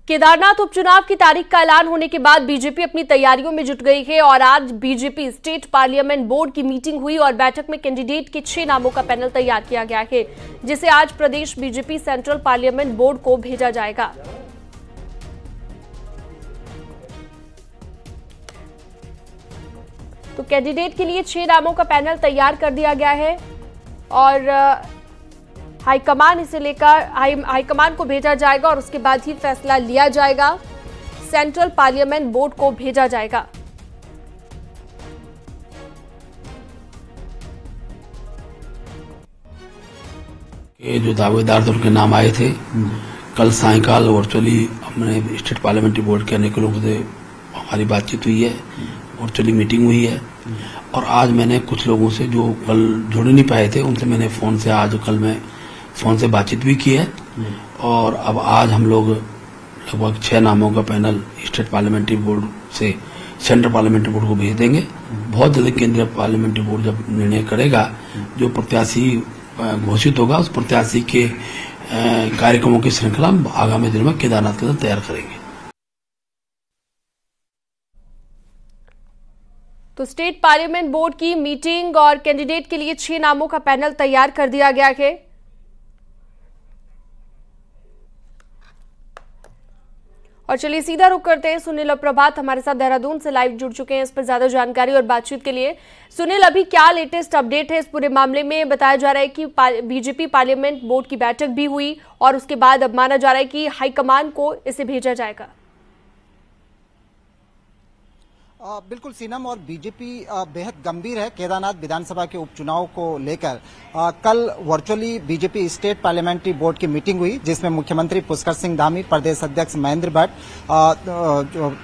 केदारनाथ उपचुनाव की तारीख का ऐलान होने के बाद बीजेपी अपनी तैयारियों में जुट गई है और आज बीजेपी स्टेट पार्लियामेंट बोर्ड की मीटिंग हुई और बैठक में कैंडिडेट के 6 नामों का पैनल तैयार किया गया है, जिसे आज प्रदेश बीजेपी सेंट्रल पार्लियामेंट बोर्ड को भेजा जाएगा। तो कैंडिडेट के लिए 6 नामों का पैनल तैयार कर दिया गया है और हाईकमान इसे लेकर हाईकमान को भेजा जाएगा और उसके बाद ही फैसला लिया जाएगा। सेंट्रल पार्लियामेंट बोर्ड को भेजा जाएगा। ये जो दावेदार थे उनके नाम आए थे, कल सायंकाल वर्चुअली अपने स्टेट पार्लियामेंट्री बोर्ड के अनेक लोगों से हमारी बातचीत हुई है, वर्चुअली मीटिंग हुई है और आज मैंने कुछ लोगों से जो कल जुड़ नहीं पाए थे उनसे मैंने फोन से बातचीत भी की है और अब आज हम लोग लगभग 6 नामों का पैनल स्टेट पार्लियामेंट्री बोर्ड से सेंट्रल पार्लियामेंट्री बोर्ड को भेज देंगे। बहुत जल्द केंद्रीय पार्लियामेंट्री बोर्ड जब निर्णय करेगा, जो प्रत्याशी घोषित होगा उस प्रत्याशी के कार्यक्रमों की श्रृंखला आगामी दिनों में केदारनाथ के अंदर तैयार करेंगे। तो स्टेट पार्लियामेंट बोर्ड की मीटिंग और कैंडिडेट के लिए 6 नामों का पैनल तैयार कर दिया गया है। और चलिए सीधा रुख करते हैं, सुनील और प्रभात हमारे साथ देहरादून से लाइव जुड़ चुके हैं इस पर ज्यादा जानकारी और बातचीत के लिए। सुनील, अभी क्या लेटेस्ट अपडेट है इस पूरे मामले में? बताया जा रहा है कि बीजेपी पार्लियामेंट बोर्ड की बैठक भी हुई और उसके बाद अब माना जा रहा है कि हाईकमान को इसे भेजा जाएगा। बिल्कुल सीनम, और बीजेपी बेहद गंभीर है केदारनाथ विधानसभा के उपचुनाव को लेकर। कल virtually BJP state parliamentary board की मीटिंग हुई जिसमें मुख्यमंत्री पुष्कर सिंह धामी, प्रदेश अध्यक्ष महेंद्र भट्ट,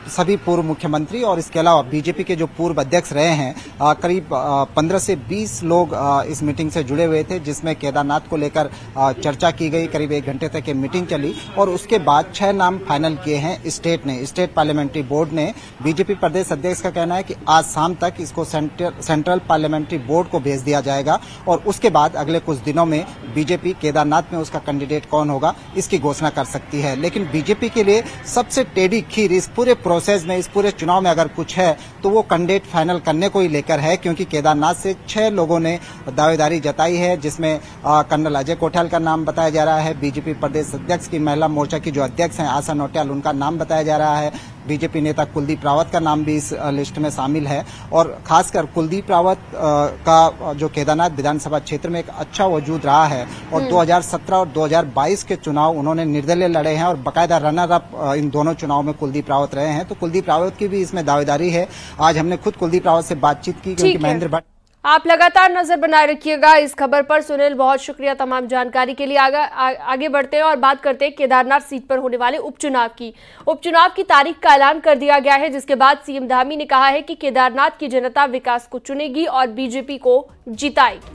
सभी पूर्व मुख्यमंत्री और इसके अलावा बीजेपी के जो पूर्व अध्यक्ष रहे हैं करीब 15 से 20 लोग इस मीटिंग से जुड़े हुए थे, जिसमें केदारनाथ को लेकर चर्चा की गई। करीब 1 घंटे तक ये मीटिंग चली और उसके बाद 6 नाम फाइनल किए हैं स्टेट पार्लियामेंट्री बोर्ड ने। बीजेपी प्रदेश अध्यक्ष का कहना है कि आज शाम तक इसको सेंट्रल पार्लियामेंट्री बोर्ड को भेज दिया जाएगा और उसके बाद अगले कुछ दिनों में बीजेपी केदारनाथ में उसका कैंडिडेट कौन होगा इसकी घोषणा कर सकती है। लेकिन बीजेपी के लिए सबसे टेढ़ी खीर इस पूरे प्रोसेस में, इस पूरे चुनाव में अगर कुछ है तो वो कैंडिडेट फाइनल करने को ही लेकर है, क्योंकि केदारनाथ से 6 लोगों ने दावेदारी जताई है, जिसमें कर्नल अजय कोठाल का नाम बताया जा रहा है। बीजेपी प्रदेश अध्यक्ष की महिला मोर्चा की जो अध्यक्ष हैं आशा नौटियाल, उनका नाम बताया जा रहा है। बीजेपी नेता कुलदीप रावत का नाम भी इस लिस्ट में शामिल है और खासकर कुलदीप रावत का जो केदारनाथ विधानसभा क्षेत्र में एक अच्छा वजूद रहा है और 2017 और 2022 के चुनाव उन्होंने निर्दलीय लड़े हैं और बाकायदा रनर अप इन दोनों चुनाव में कुलदीप रावत रहे हैं। तो कुलदीप रावत की भी इसमें दावेदारी है। आज हमने खुद कुलदीप रावत से बातचीत की, क्योंकि महेंद्र भट्ट। आप लगातार नजर बनाए रखिएगा इस खबर पर। सुनील, बहुत शुक्रिया तमाम जानकारी के लिए। आगे बढ़ते हैं और बात करते हैं केदारनाथ सीट पर होने वाले उपचुनाव की। उपचुनाव की तारीख का ऐलान कर दिया गया है, जिसके बाद सीएम धामी ने कहा है कि केदारनाथ की जनता विकास को चुनेगी और बीजेपी को जिताएगी।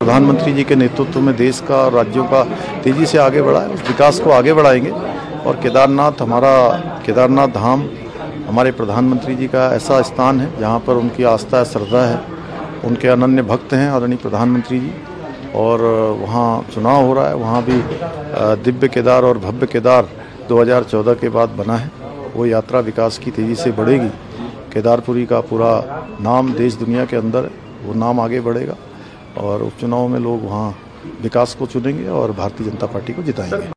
प्रधानमंत्री जी के नेतृत्व में देश का और राज्यों का तेजी से आगे बढ़ा है, उस विकास को आगे बढ़ाएंगे और केदारनाथ धाम हमारे प्रधानमंत्री जी का ऐसा स्थान है जहाँ पर उनकी आस्था श्रद्धा है, उनके अनन्य भक्त हैं आदरणीय प्रधानमंत्री जी, और वहाँ चुनाव हो रहा है। वहाँ भी दिव्य केदार और भव्य केदार 2014 के बाद बना है, वो यात्रा विकास की तेज़ी से बढ़ेगी। केदारपुरी का पूरा नाम देश दुनिया के अंदर है, वो नाम आगे बढ़ेगा और उपचुनाव में लोग वहाँ विकास को चुनेंगे और भारतीय जनता पार्टी को जिताएंगे।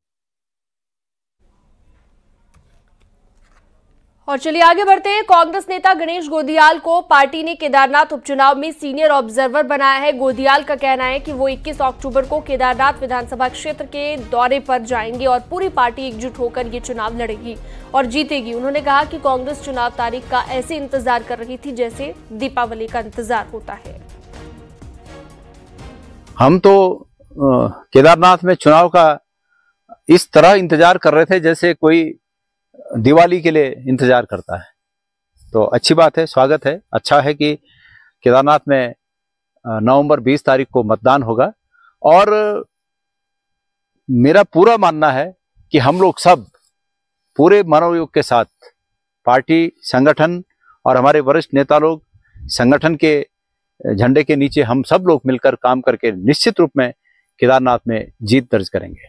और चलिए आगे बढ़ते हैं। कांग्रेस नेता गणेश गोदियाल को पार्टी ने केदारनाथ उपचुनाव में सीनियर ऑब्जर्वर बनाया है। गोदियाल का कहना है कि वो 21 अक्टूबर को केदारनाथ विधानसभा क्षेत्र के दौरे पर जाएंगे और पूरी पार्टी एकजुट होकर ये चुनाव लड़ेगी और जीतेगी। उन्होंने कहा कि कांग्रेस चुनाव तारीख का ऐसे इंतजार कर रही थी जैसे दीपावली का इंतजार होता है। हम तो केदारनाथ में चुनाव का इस तरह इंतजार कर रहे थे जैसे कोई दिवाली के लिए इंतजार करता है। तो अच्छी बात है, स्वागत है। अच्छा है कि केदारनाथ में नवंबर 20 तारीख को मतदान होगा और मेरा पूरा मानना है कि हम लोग सब पूरे मनोयोग के साथ पार्टी, संगठन और हमारे वरिष्ठ नेता लोग संगठन के झंडे के नीचे हम सब लोग मिलकर काम करके निश्चित रूप में केदारनाथ में जीत दर्ज करेंगे।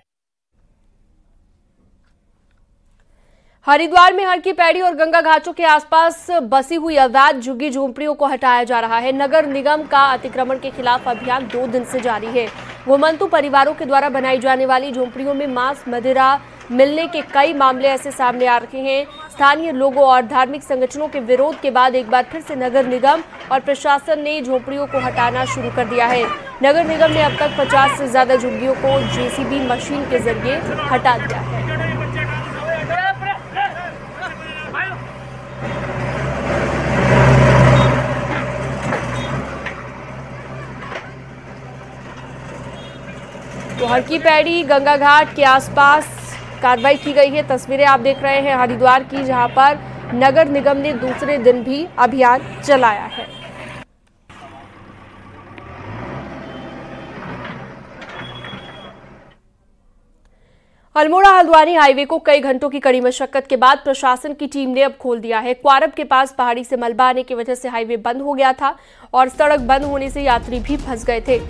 हरिद्वार में हर की पैड़ी और गंगा घाटों के आसपास बसी हुई अवैध झुग्गी झोंपड़ियों को हटाया जा रहा है। नगर निगम का अतिक्रमण के खिलाफ अभियान 2 दिन से जारी है। घुमंतु परिवारों के द्वारा बनाई जाने वाली झोंपड़ियों में मांस मदिरा मिलने के कई मामले ऐसे सामने आ रहे हैं। स्थानीय लोगों और धार्मिक संगठनों के विरोध के बाद एक बार फिर से नगर निगम और प्रशासन ने झोंपड़ियों को हटाना शुरू कर दिया है। नगर निगम ने अब तक 50 से ज्यादा झुग्गियों को जेसीबी मशीन के जरिए हटा दिया है। तो हर की पैड़ी गंगा घाट के आसपास कार्रवाई की गई है। तस्वीरें आप देख रहे हैं हरिद्वार की, जहां पर नगर निगम ने दूसरे दिन भी अभियान चलाया है। अल्मोड़ा हल्द्वानी हाईवे को कई घंटों की कड़ी मशक्कत के बाद प्रशासन की टीम ने अब खोल दिया है। क्वारब के पास पहाड़ी से मलबा आने की वजह से हाईवे बंद हो गया था और सड़क बंद होने से यात्री भी फंस गए थे।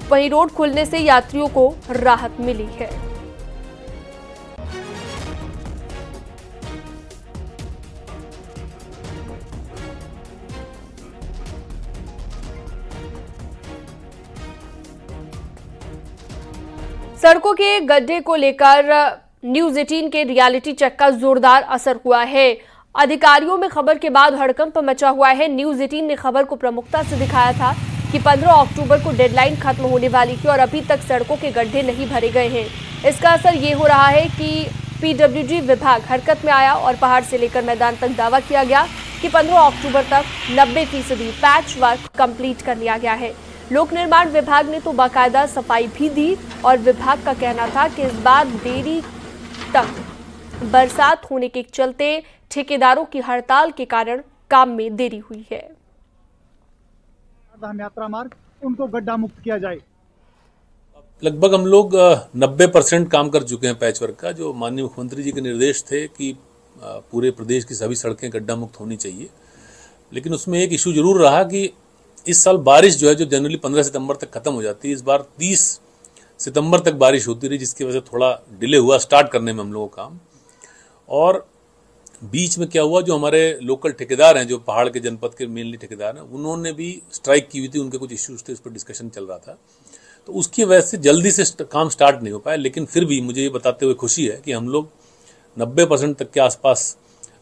वहीं रोड खुलने से यात्रियों को राहत मिली है। सड़कों के गड्ढे को लेकर न्यूज 18 के रियलिटी चेक का जोरदार असर हुआ है। अधिकारियों में खबर के बाद हड़कंप मचा हुआ है। न्यूज 18 ने खबर को प्रमुखता से दिखाया था कि 15 अक्टूबर को डेडलाइन खत्म होने वाली थी और अभी तक सड़कों के गड्ढे नहीं भरे गए हैं। इसका असर ये हो रहा है कि पीडब्ल्यूडी विभाग हरकत में आया और पहाड़ से लेकर मैदान तक दावा किया गया कि 15 अक्टूबर तक 90% पैच वर्क कंप्लीट कर लिया गया है। लोक निर्माण विभाग ने तो बाकायदा सफाई भी दी और विभाग का कहना था कि इस बार देरी तक बरसात होने के चलते ठेकेदारों की हड़ताल के कारण काम में देरी हुई है। धाम यात्रा मार्ग उनको गड्ढा मुक्त किया जाए। लगभग हम लोग 90% काम कर चुके हैं पैचवर्क का। जो माननीय मुख्यमंत्री जी के निर्देश थे कि पूरे प्रदेश की सभी सड़कें गड्ढा मुक्त होनी चाहिए, लेकिन उसमें एक इशू जरूर रहा कि इस साल बारिश जो है, जो जनरली 15 सितंबर तक खत्म हो जाती है, इस बार 30 सितंबर तक बारिश होती रही, जिसकी वजह से थोड़ा डिले हुआ स्टार्ट करने में हम लोगों का काम। और बीच में क्या हुआ, जो हमारे लोकल ठेकेदार हैं, जो पहाड़ के जनपद के मेनली ठेकेदार हैं, उन्होंने भी स्ट्राइक की हुई थी। उनके कुछ इश्यूज थे, उस पर डिस्कशन चल रहा था, तो उसकी वजह से जल्दी से काम स्टार्ट नहीं हो पाया। लेकिन फिर भी मुझे ये बताते हुए खुशी है कि हम लोग 90% तक के आसपास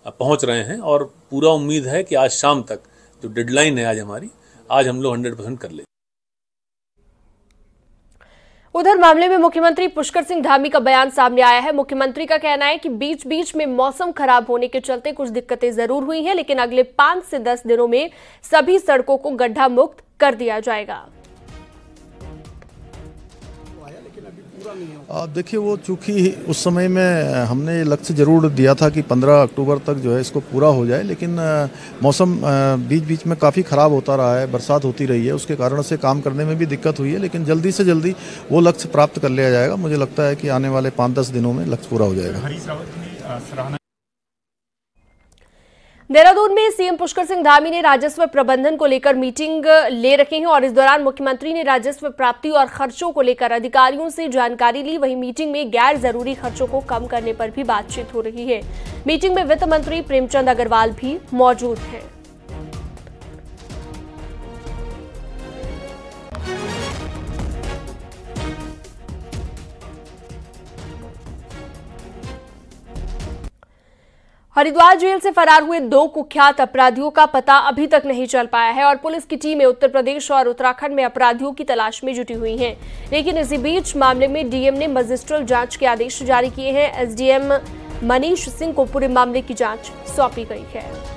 पहुंच रहे हैं और पूरा उम्मीद है कि आज शाम तक जो डेडलाइन है आज हमारी, आज हम लोग 100% कर लेंगे। उधर मामले में मुख्यमंत्री पुष्कर सिंह धामी का बयान सामने आया है। मुख्यमंत्री का कहना है कि बीच बीच में मौसम खराब होने के चलते कुछ दिक्कतें जरूर हुई हैं, लेकिन अगले 5 से 10 दिनों में सभी सड़कों को गड्ढा मुक्त कर दिया जाएगा। देखिए, वो चूंकि उस समय में हमने लक्ष्य जरूर दिया था कि 15 अक्टूबर तक जो है इसको पूरा हो जाए, लेकिन मौसम बीच बीच में काफ़ी ख़राब होता रहा है, बरसात होती रही है, उसके कारण से काम करने में भी दिक्कत हुई है। लेकिन जल्दी से जल्दी वो लक्ष्य प्राप्त कर लिया जाएगा। मुझे लगता है कि आने वाले 5-10 दिनों में लक्ष्य पूरा हो जाएगा। देहरादून में सीएम पुष्कर सिंह धामी ने राजस्व प्रबंधन को लेकर मीटिंग ले रखी है और इस दौरान मुख्यमंत्री ने राजस्व प्राप्ति और खर्चों को लेकर अधिकारियों से जानकारी ली। वहीं मीटिंग में गैर जरूरी खर्चों को कम करने पर भी बातचीत हो रही है। मीटिंग में वित्त मंत्री प्रेमचंद अग्रवाल भी मौजूद हैं। हरिद्वार जेल से फरार हुए 2 कुख्यात अपराधियों का पता अभी तक नहीं चल पाया है और पुलिस की टीमें उत्तर प्रदेश और उत्तराखंड में अपराधियों की तलाश में जुटी हुई हैं। लेकिन इसी बीच मामले में डीएम ने मजिस्ट्रियल जांच के आदेश जारी किए हैं। एसडीएम मनीष सिंह को पूरे मामले की जांच सौंपी गई है।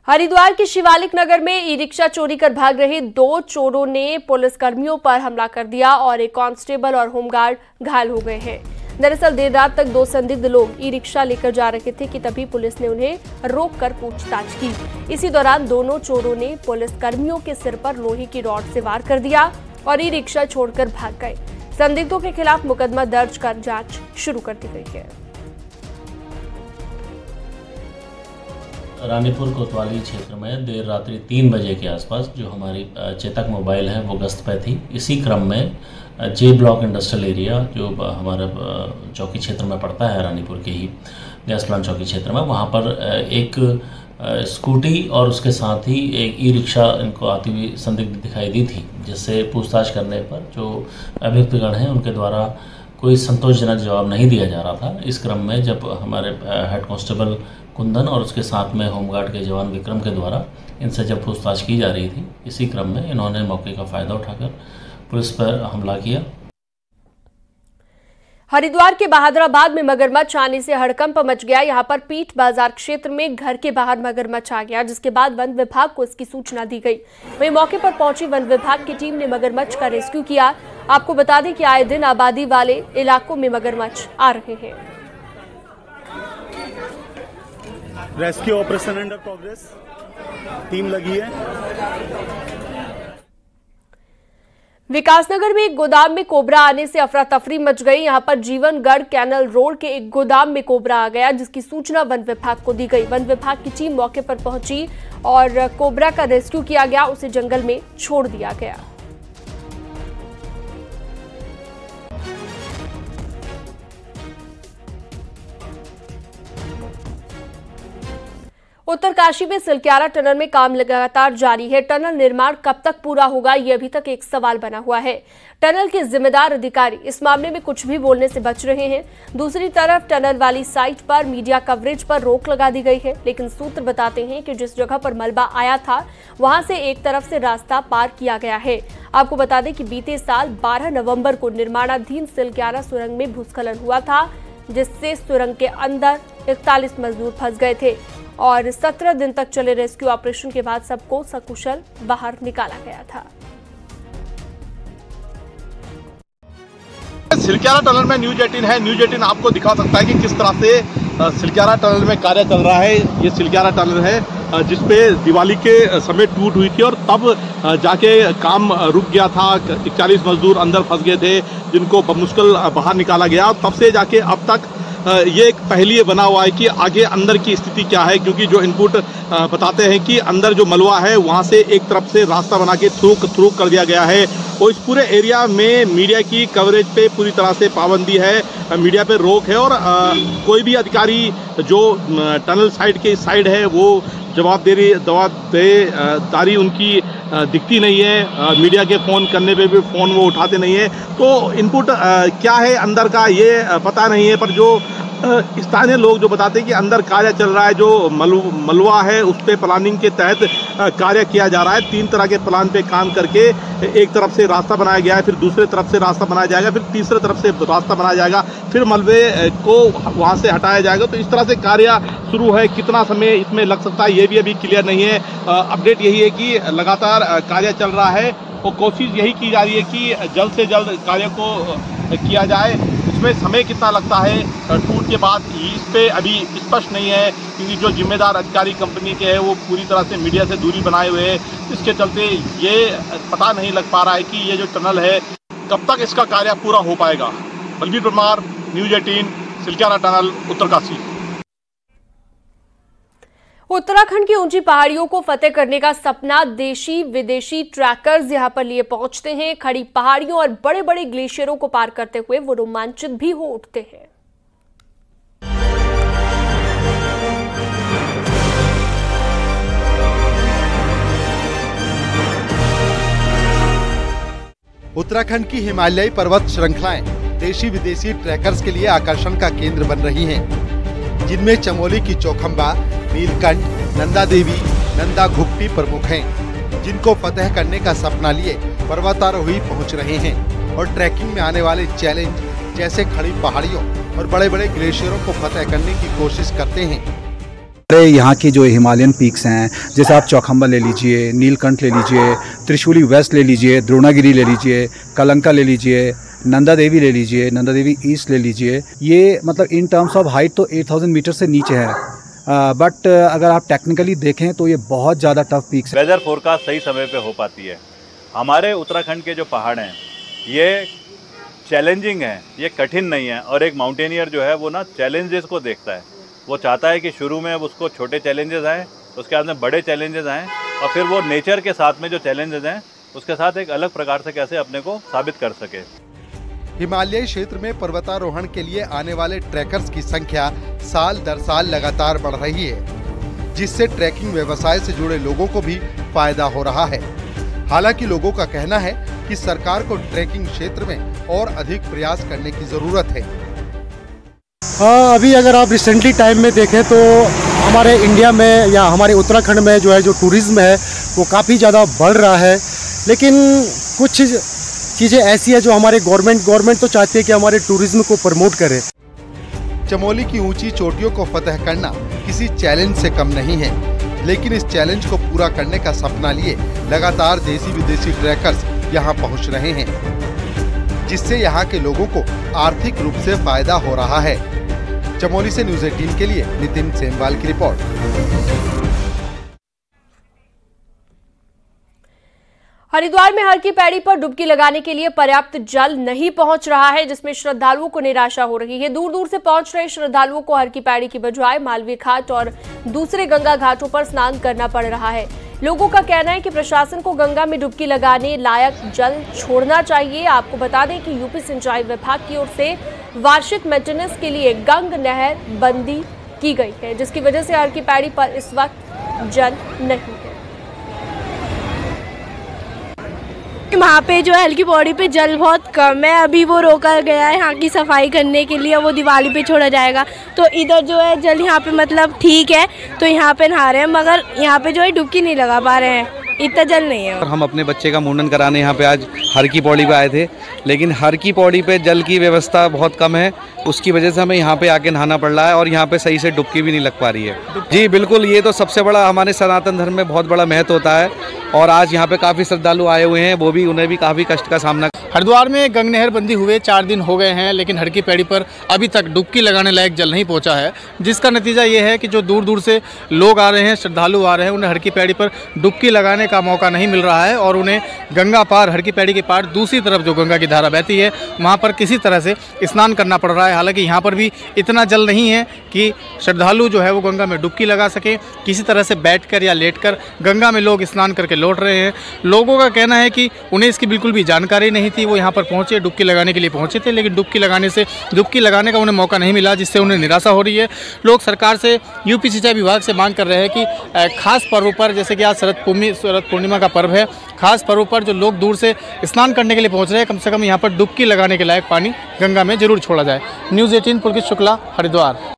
हरिद्वार के शिवालिक नगर में ई रिक्शा चोरी कर भाग रहे 2 चोरों ने पुलिस कर्मियों पर हमला कर दिया और एक कांस्टेबल और होमगार्ड घायल हो गए हैं। दरअसल देर रात तक 2 संदिग्ध लोग ई रिक्शा लेकर जा रहे थे कि तभी पुलिस ने उन्हें रोककर पूछताछ की। इसी दौरान दोनों चोरों ने पुलिस कर्मियों के सिर पर लोहे की रॉड से वार कर दिया और ई रिक्शा छोड़कर भाग गए। संदिग्धों के खिलाफ मुकदमा दर्ज कर जांच शुरू कर दी गई है। रानीपुर कोतवाली क्षेत्र में देर रात्रि 3 बजे के आसपास जो हमारी चेतक मोबाइल है वो गश्त पे थी। इसी क्रम में जे ब्लॉक इंडस्ट्रियल एरिया जो हमारा चौकी क्षेत्र में पड़ता है, रानीपुर के ही गैस प्लांट चौकी क्षेत्र में, वहाँ पर एक स्कूटी और उसके साथ ही एक ई रिक्शा इनको आती हुई संदिग्ध दिखाई दी थी, जिससे पूछताछ करने पर जो अभियुक्तगण हैं उनके द्वारा कोई संतोषजनक जवाब नहीं दिया जा रहा था। इस क्रम में जब हमारे हेड कांस्टेबल कुंदन और उसके साथ में होमगार्ड के जवान विक्रम के द्वारा इनसे जब पूछताछ की जा रही थी, इसी क्रम में इन्होंने मौके का फ़ायदा उठाकर पुलिस पर हमला किया। हरिद्वार के बहादुराबाद में मगरमच्छ आने से हड़कंप मच गया। यहां पर पीठ बाजार क्षेत्र में घर के बाहर मगरमच्छ आ गया, जिसके बाद वन विभाग को इसकी सूचना दी गई। वहीं मौके पर पहुंची वन विभाग की टीम ने मगरमच्छ का रेस्क्यू किया। आपको बता दें कि आए दिन आबादी वाले इलाकों में मगरमच्छ आ रहे हैं। Rescue operation under progress, team लगी है। विकासनगर में एक गोदाम में कोबरा आने से अफरा तफरी मच गई। यहां पर जीवनगढ़ कैनल रोड के एक गोदाम में कोबरा आ गया, जिसकी सूचना वन विभाग को दी गई। वन विभाग की टीम मौके पर पहुंची और कोबरा का रेस्क्यू किया गया, उसे जंगल में छोड़ दिया गया। उत्तरकाशी में सिलक्यारा टनल में काम लगातार जारी है। टनल निर्माण कब तक पूरा होगा, ये अभी तक एक सवाल बना हुआ है। टनल के जिम्मेदार अधिकारी इस मामले में कुछ भी बोलने से बच रहे हैं। दूसरी तरफ टनल वाली साइट पर मीडिया कवरेज पर रोक लगा दी गई है, लेकिन सूत्र बताते हैं कि जिस जगह पर मलबा आया था वहां से एक तरफ से रास्ता पार किया गया है। आपको बता दें कि बीते साल 12 नवंबर को निर्माणाधीन सिलक्यारा सुरंग में भूस्खलन हुआ था, जिससे सुरंग के अंदर 41 मजदूर फंस गए थे और 17 दिन तक चले रेस्क्यू ऑपरेशन के बाद सबको सकुशल बाहर निकाला गया था। सिलक्यारा टनल में न्यूज 18 है। न्यूज 18 आपको दिखा सकता है कि किस तरह से सिलक्यारा टनल में कार्य चल रहा है। ये सिलक्यारा टनल है जिसपे दिवाली के समय टूट हुई थी और तब जाके काम रुक गया था। 41 मजदूर अंदर फंस गए थे, जिनको मुश्किल बाहर निकाला गया। तब से जाके अब तक ये एक पहली बना हुआ है कि आगे अंदर की स्थिति क्या है, क्योंकि जो इनपुट बताते हैं कि अंदर जो मलबा है वहाँ से एक तरफ से रास्ता बना के थ्रू कर दिया गया है और इस पूरे एरिया में मीडिया की कवरेज पे पूरी तरह से पाबंदी है, मीडिया पे रोक है और कोई भी अधिकारी जो टनल साइड के साइड है वो जवाबदेही उनकी दिखती नहीं है। मीडिया के फ़ोन करने पे भी फ़ोन वो उठाते नहीं है। तो इनपुट क्या है अंदर का ये पता नहीं है, पर जो स्थानीय लोग जो बताते हैं कि अंदर कार्य चल रहा है, जो मलबा है उस पर प्लानिंग के तहत कार्य किया जा रहा है। 3 तरह के प्लान पे काम करके एक तरफ से रास्ता बनाया गया है, फिर दूसरे तरफ से रास्ता बनाया जाएगा, फिर तीसरे तरफ से रास्ता बनाया जाएगा, फिर मलबे को वहाँ से हटाया जाएगा। तो इस तरह से कार्य शुरू है। कितना समय इसमें लग सकता है ये भी अभी क्लियर नहीं है। अपडेट यही है कि लगातार कार्य चल रहा है और कोशिश यही की जा रही है कि जल्द से जल्द कार्य को किया जाए। इसमें समय कितना लगता है टूट के बाद इस पे अभी स्पष्ट नहीं है, क्योंकि जो जिम्मेदार अधिकारी कंपनी के हैं वो पूरी तरह से मीडिया से दूरी बनाए हुए हैं। इसके चलते ये पता नहीं लग पा रहा है कि ये जो टनल है कब तक इसका कार्य पूरा हो पाएगा। Balbir Parmar, news 18, Silkyara tunnel, Uttarkashi. उत्तराखंड की ऊंची पहाड़ियों को फतेह करने का सपना देशी विदेशी ट्रैकर्स यहां पर लिए पहुंचते हैं। खड़ी पहाड़ियों और बड़े बड़े ग्लेशियरों को पार करते हुए वो रोमांचित भी हो उठते हैं। उत्तराखंड की हिमालयी पर्वत श्रृंखलाएं देशी विदेशी ट्रैकर्स के लिए आकर्षण का केंद्र बन रही हैं, जिनमें चमोली की चौखंबा, नीलकंठ, नंदा देवी, नंदा घुप्टी प्रमुख हैं, जिनको फतेह करने का सपना लिए पर्वतारोही पहुंच रहे हैं और ट्रैकिंग में आने वाले चैलेंज जैसे खड़ी पहाड़ियों और बड़े बड़े ग्लेशियरों को फतेह करने की कोशिश करते हैं। यहाँ की जो हिमालयन पीक्स हैं, जैसे आप चौखंबा ले लीजिए, नीलकंठ ले लीजिए, त्रिशूली वेस्ट ले लीजिए, द्रोणागिरी ले लीजिए, कलंका ले लीजिए, नंदा देवी ले लीजिए, नंदा देवी ईस्ट ले लीजिए, ये मतलब इन टर्म्स ऑफ हाइट तो 8000 मीटर से नीचे है, बट अगर आप टेक्निकली देखें तो ये बहुत ज़्यादा टफ पीक्स है। वेदर फोरकास्ट सही समय पे हो पाती है। हमारे उत्तराखंड के जो पहाड़ हैं ये चैलेंजिंग है, ये कठिन नहीं है और एक माउंटेनियर जो है वो ना चैलेंजेस को देखता है। वो चाहता है कि शुरू में अब उसको छोटे चैलेंजेस आएँ, उसके बाद में बड़े चैलेंजेस आएँ, और फिर वो नेचर के साथ में जो चैलेंजेस हैं उसके साथ एक अलग प्रकार से कैसे अपने को साबित कर सके। हिमालयी क्षेत्र में पर्वतारोहण के लिए आने वाले ट्रैकर्स की संख्या साल दर साल लगातार बढ़ रही है, जिससे ट्रैकिंग व्यवसाय से जुड़े लोगों को भी फायदा हो रहा है। हालांकि लोगों का कहना है कि सरकार को ट्रैकिंग क्षेत्र में और अधिक प्रयास करने की जरूरत है। हाँ, अभी अगर आप रिसेंटली टाइम में देखें तो हमारे इंडिया में या हमारे उत्तराखंड में जो है जो टूरिज्म है वो काफ़ी ज़्यादा बढ़ रहा है, लेकिन कुछ चीज़ें ऐसी है जो हमारे गवर्नमेंट तो चाहती है कि हमारे टूरिज्म को प्रमोट करे। चमोली की ऊंची चोटियों को फतह करना किसी चैलेंज से कम नहीं है, लेकिन इस चैलेंज को पूरा करने का सपना लिए लगातार देसी विदेशी ट्रैकर्स यहां पहुंच रहे हैं, जिससे यहां के लोगों को आर्थिक रूप से फायदा हो रहा है। चमोली से न्यूज़ 18 के लिए नितिन सेमवाल की रिपोर्ट। हरिद्वार में हर की पैड़ी पर डुबकी लगाने के लिए पर्याप्त जल नहीं पहुंच रहा है, जिसमें श्रद्धालुओं को निराशा हो रही है। दूर दूर से पहुंच रहे श्रद्धालुओं को हर की पैड़ी की बजाय मालवीय घाट और दूसरे गंगा घाटों पर स्नान करना पड़ रहा है। लोगों का कहना है कि प्रशासन को गंगा में डुबकी लगाने लायक जल छोड़ना चाहिए। आपको बता दें कि यूपी सिंचाई विभाग की ओर से वार्षिक मेंटेनेंस के लिए गंग नहर बंदी की गई है, जिसकी वजह से हर की पैड़ी पर इस वक्त जल नहीं है। वहाँ पे जो है हल्की पौड़ी पे जल बहुत कम है, अभी वो रोका गया है यहाँ की सफाई करने के लिए, वो दिवाली पे छोड़ा जाएगा। तो इधर जो है जल यहाँ पे मतलब ठीक है, तो यहाँ पे नहा रहे हैं, मगर यहाँ पे जो है डुबकी नहीं लगा पा रहे हैं, इतना जल नहीं है। हम अपने बच्चे का मुंडन कराने यहाँ पे आज हर की पौड़ी पे आए थे, लेकिन हर की पौड़ी पे जल की व्यवस्था बहुत कम है, उसकी वजह से हमें यहाँ पे आके नहाना पड़ रहा है और यहाँ पे सही से डुबकी भी नहीं लग पा रही है। जी बिल्कुल, ये तो सबसे बड़ा हमारे सनातन धर्म में बहुत बड़ा महत्व होता है, और आज यहाँ पे काफ़ी श्रद्धालु आए हुए हैं, वो भी उन्हें भी काफ़ी कष्ट का सामना। हरिद्वार में गंग नहर बंदी हुए 4 दिन हो गए हैं, लेकिन हर की पैड़ी पर अभी तक डुबकी लगाने लायक जल नहीं पहुंचा है, जिसका नतीजा ये है कि जो दूर दूर से लोग आ रहे हैं, श्रद्धालु आ रहे हैं, उन्हें हर की पैड़ी पर डुबकी लगाने का मौका नहीं मिल रहा है, और उन्हें गंगा पार, हर की पैड़ी के पार दूसरी तरफ जो गंगा की धारा बहती है वहाँ पर किसी तरह से स्नान करना पड़ रहा है। हालांकि यहाँ पर भी इतना जल नहीं है कि श्रद्धालु जो है वो गंगा में डुबकी लगा सके। किसी तरह से बैठकर या लेटकर गंगा में लोग स्नान करके लौट रहे हैं। लोगों का कहना है कि उन्हें इसकी बिल्कुल भी जानकारी नहीं थी, वो यहाँ पर पहुँचे, डुबकी लगाने के लिए पहुँचे थे, लेकिन डुबकी लगाने का उन्हें मौका नहीं मिला, जिससे उन्हें निराशा हो रही है। लोग सरकार से, यूपी सिंचाई विभाग से मांग कर रहे हैं कि खास पर्व पर, जैसे कि आज शरद पूर्णिमा का पर्व है, खास पर्व पर जो लोग दूर से स्नान करने के लिए पहुँच रहे हैं, कम से कम यहाँ पर डुबकी लगाने के लायक पानी गंगा में जरूर छोड़ा जाए। न्यूज़ 18 पुलकित शुक्ला, हरिद्वार।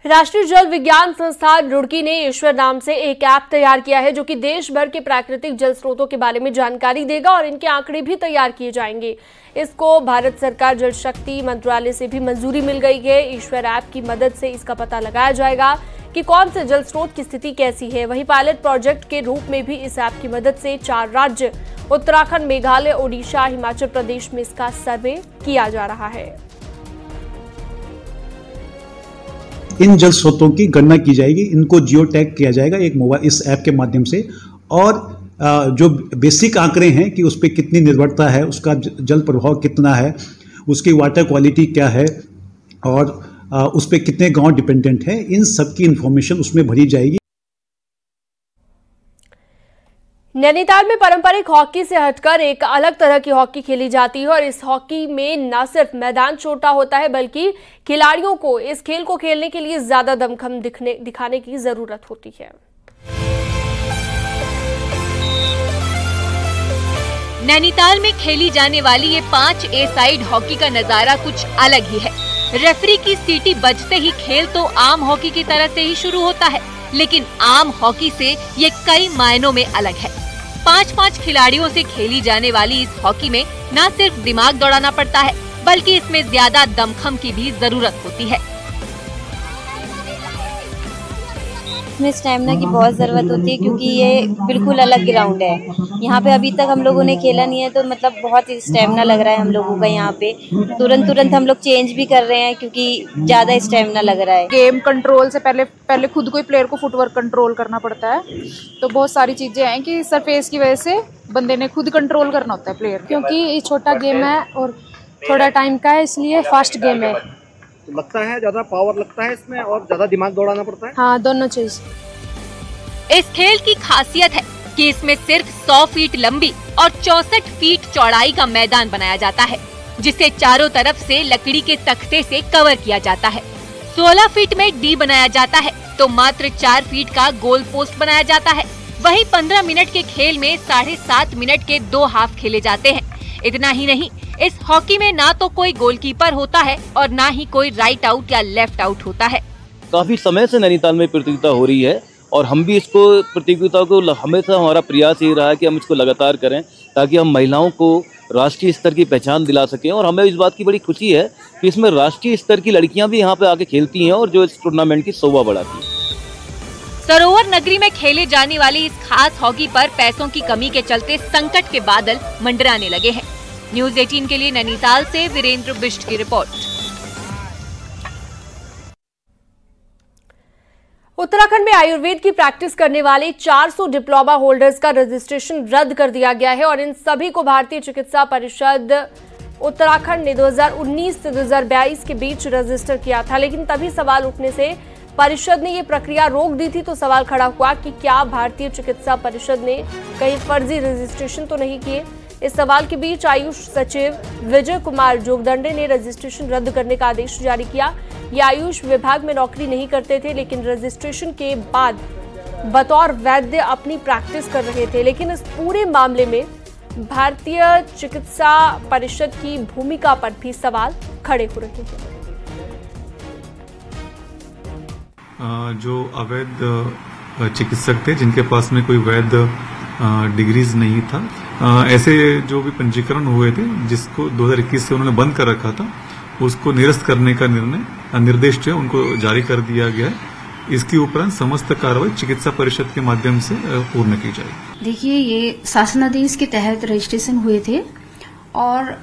राष्ट्रीय जल विज्ञान संस्थान रुड़की ने ईश्वर नाम से एक ऐप तैयार किया है, जो कि देश भर के प्राकृतिक जल स्रोतों के बारे में जानकारी देगा और इनके आंकड़े भी तैयार किए जाएंगे। इसको भारत सरकार जल शक्ति मंत्रालय से भी मंजूरी मिल गई है। ईश्वर ऐप की मदद से इसका पता लगाया जाएगा कि कौन से जल स्रोत की स्थिति कैसी है। वहीं पायलट प्रोजेक्ट के रूप में भी इस ऐप की मदद से 4 राज्य उत्तराखंड, मेघालय, ओडिशा, हिमाचल प्रदेश में इसका सर्वे किया जा रहा है। इन जल स्रोतों की गणना की जाएगी, इनको जियो टैग किया जाएगा एक मोबाइल इस ऐप के माध्यम से, और जो बेसिक आंकड़े हैं कि उस पर कितनी निर्भरता है, उसका जल प्रभाव कितना है, उसकी वाटर क्वालिटी क्या है, और उस पर कितने गांव डिपेंडेंट है, इन सब की इंफॉर्मेशन उसमें भरी जाएगी। नैनीताल में पारंपरिक हॉकी से हटकर एक अलग तरह की हॉकी खेली जाती है, और इस हॉकी में न सिर्फ मैदान छोटा होता है, बल्कि खिलाड़ियों को इस खेल को खेलने के लिए ज्यादा दमखम दिखाने की जरूरत होती है। नैनीताल में खेली जाने वाली ये 5 ए साइड हॉकी का नजारा कुछ अलग ही है। रेफरी की सीटी बजते ही खेल तो आम हॉकी की तरह से ही शुरू होता है, लेकिन आम हॉकी से ये कई मायनों में अलग है। 5-5 खिलाड़ियों से खेली जाने वाली इस हॉकी में न सिर्फ दिमाग दौड़ाना पड़ता है, बल्कि इसमें ज्यादा दमखम की भी जरूरत होती है। इसमें स्टैमिना की बहुत ज़रूरत होती है, क्योंकि ये बिल्कुल अलग ग्राउंड है। यहाँ पे अभी तक हम लोगों ने खेला नहीं है, तो मतलब बहुत ही स्टैमिना लग रहा है हम लोगों का। यहाँ पे तुरंत हम लोग चेंज भी कर रहे हैं, क्योंकि ज़्यादा स्टैमिना लग रहा है। गेम कंट्रोल से पहले खुद को ही प्लेयर को फुटवर्क कंट्रोल करना पड़ता है, तो बहुत सारी चीज़ें हैं कि सरफेस की वजह से बंदे ने खुद कंट्रोल करना होता है प्लेयर, क्योंकि ये छोटा गेम है और थोड़ा टाइम का है, इसलिए फास्ट गेम है। तो लगता है ज्यादा पावर लगता है इसमें और ज्यादा दिमाग दौड़ाना पड़ता है। हाँ, दोनों चीज। इस खेल की खासियत है कि इसमें सिर्फ 100 फीट लंबी और 64 फीट चौड़ाई का मैदान बनाया जाता है, जिसे चारों तरफ से लकड़ी के तख्ते से कवर किया जाता है। 16 फीट में डी बनाया जाता है तो मात्र 4 फीट का गोल पोस्ट बनाया जाता है। वहीं 15 मिनट के खेल में 7.5 मिनट के 2 हाफ खेले जाते हैं। इतना ही नहीं, इस हॉकी में ना तो कोई गोलकीपर होता है और ना ही कोई राइट आउट या लेफ्ट आउट होता है। काफी समय से नैनीताल में प्रतियोगिता हो रही है और हम भी इसको प्रतियोगिता को हमेशा हमारा प्रयास ये रहा है कि हम इसको लगातार करें ताकि हम महिलाओं को राष्ट्रीय स्तर की पहचान दिला सकें। और हमें इस बात की बड़ी खुशी है कि इसमें राष्ट्रीय स्तर की लड़कियां भी यहाँ पे आके खेलती हैं और जो इस टूर्नामेंट की शोभा बढ़ाती है। सरोवर नगरी में खेले जाने वाली इस खास हॉकी पर पैसों की कमी के चलते संकट के बादल मंडराने लगे हैं। न्यूज़ 18 के लिए नैनीताल से वीरेंद्र बिष्ट की रिपोर्ट। उत्तराखंड में आयुर्वेद की प्रैक्टिस करने वाले 400 डिप्लोमा होल्डर्स का रजिस्ट्रेशन रद्द कर दिया गया है और इन सभी को भारतीय चिकित्सा परिषद उत्तराखंड ने 2019 से 2022 के बीच रजिस्टर किया था, लेकिन तभी सवाल उठने से परिषद ने ये प्रक्रिया रोक दी थी। तो सवाल खड़ा हुआ कि क्या भारतीय चिकित्सा परिषद ने कहीं फर्जी रजिस्ट्रेशन तो नहीं किए। इस सवाल के बीच आयुष सचिव विजय कुमार जोगदंडे ने रजिस्ट्रेशन रद्द करने का आदेश जारी किया। ये आयुष विभाग में नौकरी नहीं करते थे, लेकिन रजिस्ट्रेशन के बाद बतौर वैद्य अपनी प्रैक्टिस कर रहे थे। लेकिन इस पूरे मामले में भारतीय चिकित्सा परिषद की भूमिका पर भी सवाल खड़े हो रहे हैं। जो अवैध चिकित्सक थे जिनके पास में कोई वैध डिग्रीज नहीं था, ऐसे जो भी पंजीकरण हुए थे जिसको 2021 से उन्होंने बंद कर रखा था, उसको निरस्त करने का निर्देश जो है उनको जारी कर दिया गया है। इसके उपरांत समस्त कार्रवाई चिकित्सा परिषद के माध्यम से पूर्ण की जाएगी। देखिए, ये शासनादेश के तहत रजिस्ट्रेशन हुए थे और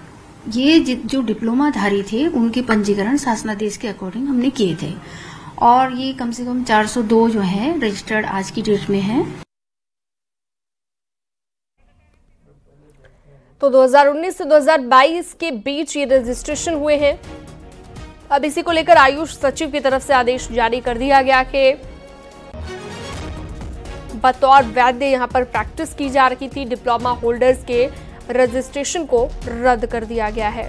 ये जो डिप्लोमाधारी थे उनके पंजीकरण शासनादेश के अकॉर्डिंग हमने किए थे और ये कम से कम 402 जो है रजिस्टर्ड आज की डेट में है। तो 2019 से 2022 के बीच ये रजिस्ट्रेशन हुए हैं। अब इसी को लेकर आयुष सचिव की तरफ से आदेश जारी कर दिया गया कि बतौर वैद्य यहां पर प्रैक्टिस की जा रही थी। डिप्लोमा होल्डर्स के रजिस्ट्रेशन को रद्द कर दिया गया है।